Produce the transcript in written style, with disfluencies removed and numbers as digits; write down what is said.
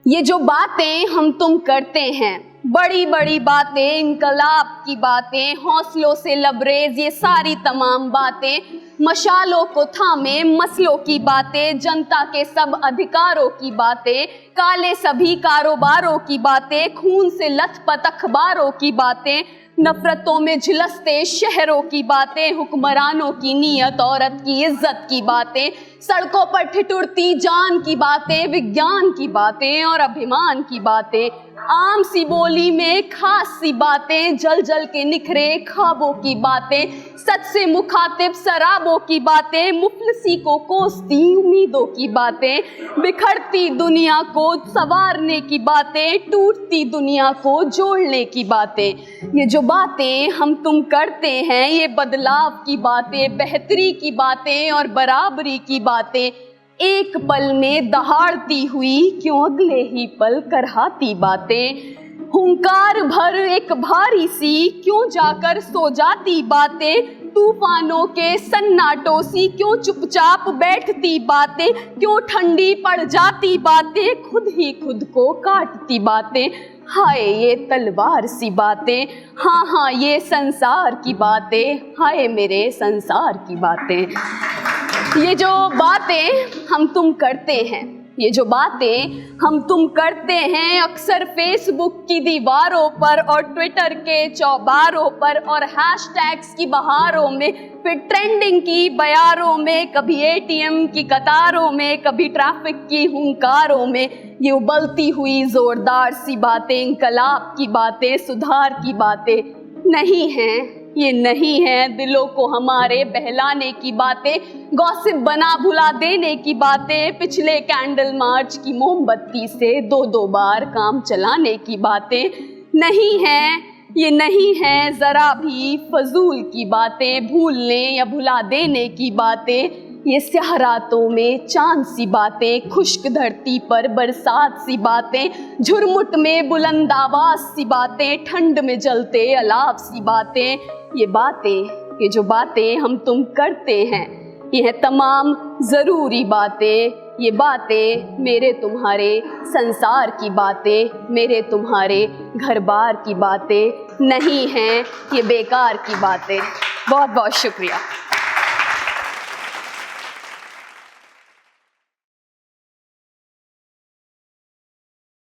ये जो बातें हम तुम करते हैं, बड़ी बड़ी बातें, इनकलाब की बातें, हौसलों से लबरेज ये सारी तमाम बातें, मशालों को थामे मसलों की बातें, जनता के सब अधिकारों की बातें, काले सभी कारोबारों की बातें, खून से लथपथ अखबारों की बातें, नफरतों में झुलसते शहरों की बातें, हुक्मरानों की नीयत, औरत की इज्जत की बातें, सड़कों पर ठिठुरती जान की बातें, विज्ञान की बातें और अभिमान की बातें, आम सी बोली में खास सी बातें, जल जल के निखरे ख्वाबों की बातें, सच से मुखातिब शराबों की बातें, मुफलिसी को कोसती उम्मीदों की बातें, बिखरती दुनिया को संवारने की बातें, टूटती दुनिया को जोड़ने की बातें। ये जो बातें हम तुम करते हैं, ये बदलाव की बातें, बेहतरी की बातें और बराबरी की बातें, एक पल में दहाड़ती हुई क्यों अगले ही पल करहाती बातें, हुंकार भर एक भारी सी क्यों जाकर सो जाती बातें, तूफानों के सन्नाटों सी क्यों चुपचाप बैठती बातें, क्यों ठंडी पड़ जाती बातें, खुद ही खुद को काटती बातें, हाय ये तलवार सी बातें, हाँ हाँ ये संसार की बातें, हाय मेरे संसार की बातें। ये जो बातें हम तुम करते हैं, ये जो बातें हम तुम करते हैं, अक्सर फेसबुक की दीवारों पर और ट्विटर के चौबारों पर और हैशटैग्स की बहारों में, फिर ट्रेंडिंग की बयारों में, कभी एटीएम की कतारों में, कभी ट्रैफिक की हुंकारों में, ये उबलती हुई जोरदार सी बातें, इंकलाब की बातें, सुधार की बातें नहीं हैं। ये नहीं है दिलों को हमारे बहलाने की बातें, गॉसिप बना भुला देने की बातें, पिछले कैंडल मार्च की मोमबत्ती से दो दो बार काम चलाने की बातें नहीं है। ये नहीं है जरा भी फजूल की बातें, भूलने या भुला देने की बातें, ये स्याह रातों में चांद सी बातें, खुश्क धरती पर बरसात सी बातें, झुरमुट में बुलंद आवाज सी बातें, ठंड में जलते अलाव सी बातें, ये बातें, ये जो बातें हम तुम करते हैं, ये है तमाम ज़रूरी बातें, ये बातें मेरे तुम्हारे संसार की बातें, मेरे तुम्हारे घर बार की बातें नहीं हैं, ये बेकार की बातें। बहुत बहुत शुक्रिया।